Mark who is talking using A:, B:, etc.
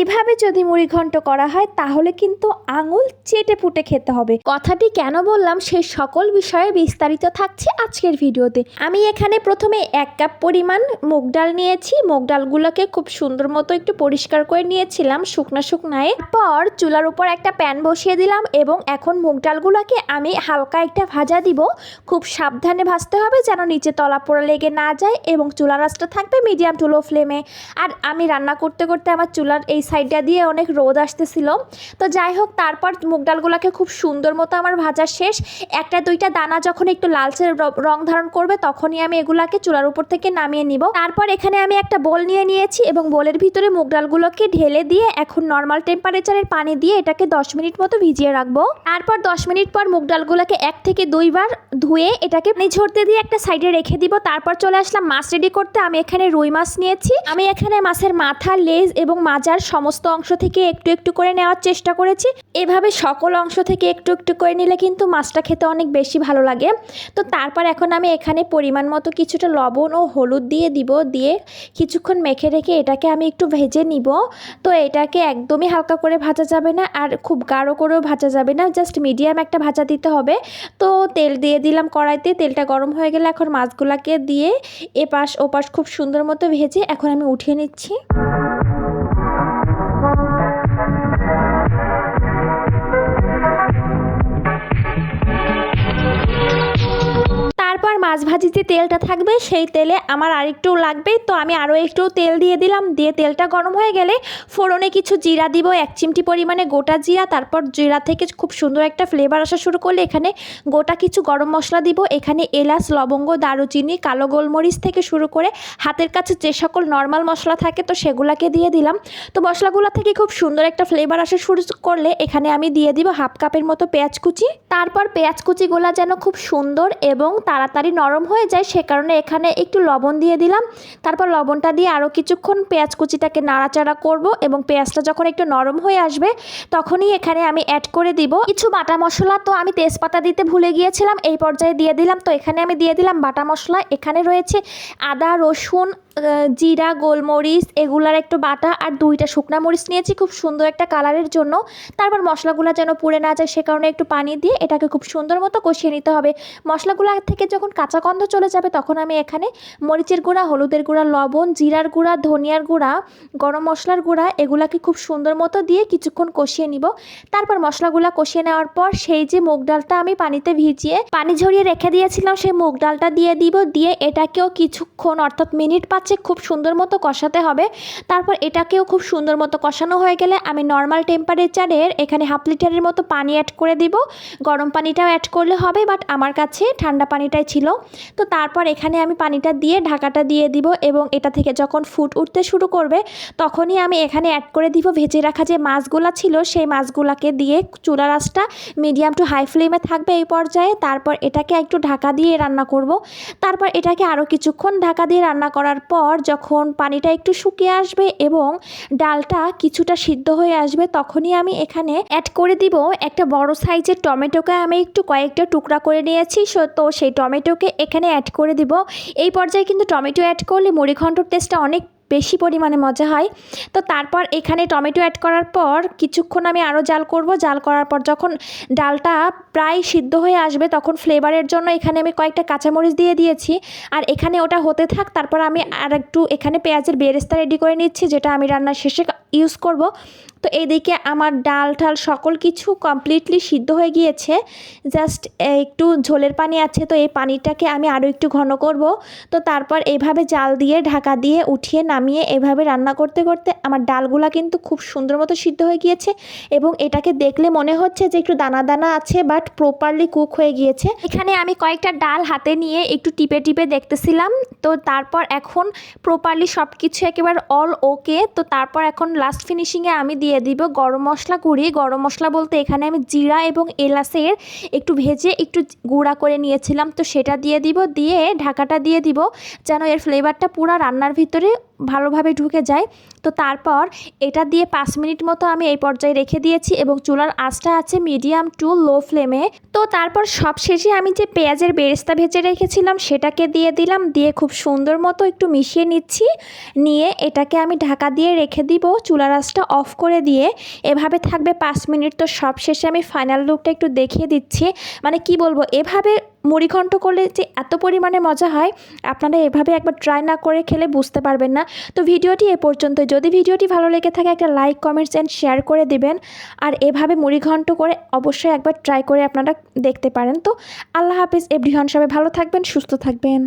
A: এভাবে যদি মুড়ি ঘন্ট করা হয় তাহলে কিন্তু আঙুল চেটে পুটে খেতে হবে। কথাটি কেন বললাম সেই সকল বিষয়ে বিস্তারিত থাকছে আজকের ভিডিওতে। আমি এখানে প্রথমে 1 কাপ পরিমাণ মুগ ডাল নিয়েছি। মুগ ডালগুলোকে খুব সুন্দর মতো একটু পরিষ্কার করে নিয়েছিলাম শুকনায়। তারপর চুলার উপর একটা প্যান বসিয়ে দিলাম এবং এখন মুগ ডালগুলোকে আমি হালকা একটা ভাজা দিব। খুব সাবধানে ভাজতে হবে যেন নিচে তলা পোড়া লেগে না যায় এবং চুলার আঁচটা থাকবে মিডিয়াম টু লো ফ্লেমে। আর আমি রান্না করতে করতে আমার চুলার এই সাইডটা দিয়ে অনেক রোদ আসতেছিল। তো যাই হোক, তারপর মুগ ডালগুলোকে খুব সুন্দর মতো আমার ভাজা শেষ। একটা দুইটা দানা যখন একটু লালচে রং ধারণ করবে তখনই আমি এগুলাকে চুলার উপর থেকে নামিয়ে নিব। তারপর এখানে আমি একটা বোল নিয়েছি এবং বোলের ভিতরে মুগ ডালগুলোকে ঢেলে দিয়ে এখন নর্মাল টেম্পারেচারের পানি দিয়ে এটাকে 10 মিনিট মতো ভিজিয়ে রাখবো। তারপর 10 মিনিট পর মুগ ডালগুলোকে 1 থেকে 2 বার ধুয়ে এটাকে পানি ঝরতে দিয়ে একটা সাইডে রেখে দিব। তারপর চলে আসলাম মাছ রেডি করতে। আমি এখানে রুই মাছ নিয়েছি। আমি এখানে মাছের মাথা, লেজ এবং মাজার সমস্ত অংশ থেকে একটু একটু করে নেওয়ার চেষ্টা করেছি। এভাবে সকল অংশ থেকে একটু একটু করে নিলে কিন্তু মাছটা খেতে অনেক বেশি ভালো লাগে। তো তারপর এখন আমি এখানে পরিমাণ মতো কিছুটা লবণ ও হলুদ দিয়ে দিব। দিয়ে কিছুক্ষণ মেখে রেখে এটাকে আমি একটু ভেজে নিব। তো এটাকে একদমই হালকা করে ভাজা যাবে না আর খুব গাঢ় করেও ভাজা যাবে না, জাস্ট মিডিয়াম একটা ভাজা দিতে হবে। তো তেল দিয়ে দিলাম কড়াইতে। তেলটা গরম হয়ে গেলে এখন মাছগুলোকে দিয়ে এপাশ ওপাশ খুব সুন্দর মতো ভেজে এখন আমি উঠিয়ে নিচ্ছি। তারপর মাছ ভাজিতে তেলটা থাকবে, সেই তেলে আমার আরেকটু লাগবে, তো আমি আরও একটু তেল দিয়ে দিলাম। দিয়ে তেলটা গরম হয়ে গেলে ফোড়নে কিছু জিরা দিব, 1 চিমটি পরিমাণে গোটা জিরা। তারপর জিরা থেকে খুব সুন্দর একটা ফ্লেভার আসা শুরু করলে এখানে গোটা কিছু গরম মশলা দিব। এখানে এলাচ, লবঙ্গ, দারুচিনি, কালো গোলমরিচ থেকে শুরু করে হাতের কাছে যে সকল নর্মাল মশলা থাকে তো সেগুলোকে দিয়ে দিলাম। তো মশলাগুলো থেকে খুব সুন্দর একটা ফ্লেভার আসা শুরু করলে এখানে আমি দিয়ে দিব 1/2 কাপের মতো পেঁয়াজ কুচি। তারপর পেঁয়াজ কুচিগুলো যেন খুব সুন্দর এবং তাড়াতাড়ি নরম হয়ে যায় সে কারণে এখানে একটু লবণ দিয়ে দিলাম। তারপর লবণটা দিয়ে আরও কিছুক্ষণ পেঁয়াজ কুচিটাকে নাড়াচাড়া করব এবং পেঁয়াজটা যখন একটু নরম হয়ে আসবে তখনই এখানে আমি অ্যাড করে দিব কিছু বাটা মশলা। তো আমি তেজপাতা দিতে ভুলে গিয়েছিলাম, এই পর্যায়ে দিয়ে দিলাম। তো এখানে আমি দিয়ে দিলাম বাটা মশলা। এখানে রয়েছে আদা, রসুন, জিরা, গোলমরিচ এগুলার একটু বাটা আর 2টা শুকনা মরিচ নিয়েছি খুব সুন্দর একটা কালারের জন্য। তারপর মশলাগুলো যেন পুড়ে না যায় সে কারণে একটু পানি দিয়ে এটাকে খুব সুন্দর মতো কষিয়ে নিতে হবে। মশলাগুলো থেকে যখন কাঁচা গন্ধ চলে যাবে তখন আমি এখানে মরিচের গুঁড়া, হলুদের গুঁড়া, লবণ, জিরার গুঁড়া, ধনিয়ার গুঁড়া, গরম মশলার গুঁড়া এগুলাকে খুব সুন্দর মতো দিয়ে কিছুক্ষণ কষিয়ে নিব। তারপর মশলাগুলো কষিয়ে নেওয়ার পর সেই যে মুগ ডালটা আমি পানিতে ভিজিয়ে পানি ঝরিয়ে রেখে দিয়েছিলাম সেই মুগ ডালটা দিয়ে দিব। দিয়ে এটাকেও কিছুক্ষণ অর্থাৎ মিনিট 5 খুব সুন্দর মতো কষাতে হবে। তারপর এটাকেও খুব সুন্দর মতো কষানো হয়ে গেলে আমি নর্মাল টেম্পারেচারের এখানে 1/2 লিটারের মতো পানি অ্যাড করে দিব। গরম পানিটাও অ্যাড করলে হবে, বাট আমার কাছে ঠান্ডা পানিটাই ছিল। তো তারপর এখানে আমি পানিটা দিয়ে ঢাকাটা দিয়ে দিব এবং এটা থেকে যখন ফুট উঠতে শুরু করবে তখনই আমি এখানে অ্যাড করে দিব ভেজে রাখা যে মাছগুলো ছিল সেই মাছগুলোকে দিয়ে চুলার আঁচটা মিডিয়াম টু হাই ফ্লেমে থাকবে এই পর্যায়ে। তারপর এটাকে একটু ঢাকা দিয়ে রান্না করব। তারপর এটাকে আরও কিছুক্ষণ ঢাকা দিয়ে রান্না করার পর যখন পানিটা একটু শুকিয়ে আসবে এবং ডালটা কিছুটা সিদ্ধ হয়ে আসবে তখনই আমি এখানে অ্যাড করে দিব একটা বড় সাইজের টমেটোকে আমি একটু কয়েকটা টুকরা করে নিয়েছি। তো সেই টমেটোকে এখানে অ্যাড করে দিব। এই পর্যায়ে কিন্তু টমেটো অ্যাড করলে মুড়ি ঘন্টর টেস্টটা অনেক বেশি পরিমাণে মজা হয়। তো তারপর এখানে টমেটো অ্যাড করার পর কিছুক্ষণ আমি আরও জাল করব। জাল করার পর যখন ডালটা প্রায় সিদ্ধ হয়ে আসবে তখন ফ্লেভারের জন্য এখানে আমি কয়েকটা কাঁচামরিচ দিয়ে দিয়েছি। আর এখানে ওটা হতে থাক। তারপর আমি আর একটু এখানে পেঁয়াজের বেরেস্তা রেডি করে নিচ্ছি যেটা আমি রান্নার শেষে ইউজ করব। তো এইদিকে আমার ডাল ঠাল সকল কিছু কমপ্লিটলি সিদ্ধ হয়ে গিয়েছে, জাস্ট একটু ঝোলের পানি আছে। তো এই পানিটাকে আমি আরও একটু ঘন করব। তো তারপর এইভাবে জাল দিয়ে ঢাকা দিয়ে উঠিয়ে নামিয়ে এভাবে রান্না করতে করতে আমার ডালগুলা কিন্তু খুব সুন্দর মতো সিদ্ধ হয়ে গিয়েছে এবং এটাকে দেখলে মনে হচ্ছে যে একটু দানা দানা আছে বাট প্রপারলি কুক হয়ে গিয়েছে। এখানে আমি কয়েকটা ডাল হাতে নিয়ে একটু টিপে টিপে দেখতেছিলাম। তো তারপর এখন প্রপারলি সব কিছু একেবারে অল ওকে। তো তারপর এখন লাস্ট ফিনিশিংয়ে আমি দিয়ে দিব গরম মশলা গুঁড়ি। গরম মশলা বলতে এখানে আমি জিরা এবং এলাচের একটু ভেজে একটু গুঁড়া করে নিয়েছিলাম, তো সেটা দিয়ে দিব। দিয়ে ঢাকাটা দিয়ে দিব যেন এর ফ্লেভারটা পুরো রান্নার ভিতরে ভালোভাবে ঢুকে যায়। তো তারপর এটা দিয়ে 5 মিনিট মতো আমি এই পর্যায়ে রেখে দিয়েছি এবং চুলার আঁচটা আছে মিডিয়াম টু লো ফ্লেমে। তো তারপর সব শেষে আমি যে পেঁয়াজের বেরেস্তা ভেজে রেখেছিলাম সেটাকে দিয়ে দিলাম, দিয়ে খুব সুন্দর মতো একটু মিশিয়ে নিচ্ছি। নিয়ে এটাকে আমি ঢাকা দিয়ে রেখে দিব, চুলার আঁচটা অফ করে দিয়ে এভাবে থাকবে 5 মিনিট। তো সব শেষে আমি ফাইনাল লুকটা একটু দেখিয়ে দিচ্ছি। মানে কি বলবো, এভাবে মুড়িঘণ্ট করলে যে এত পরিমাণে মজা হয়, আপনারা এভাবে একবার ট্রাই না করে খেলে বুঝতে পারবেন না। তো ভিডিওটি এ পর্যন্ত। যদি ভিডিওটি ভালো লেগে থাকে একটা লাইক, কমেন্টস অ্যান্ড শেয়ার করে দিবেন। আর এভাবে মুড়িঘণ্ট করে অবশ্যই একবার ট্রাই করে আপনারা দেখতে পারেন। তো আল্লাহ হাফিজ এভরিওয়ান, সবাই ভালো থাকবেন, সুস্থ থাকবেন।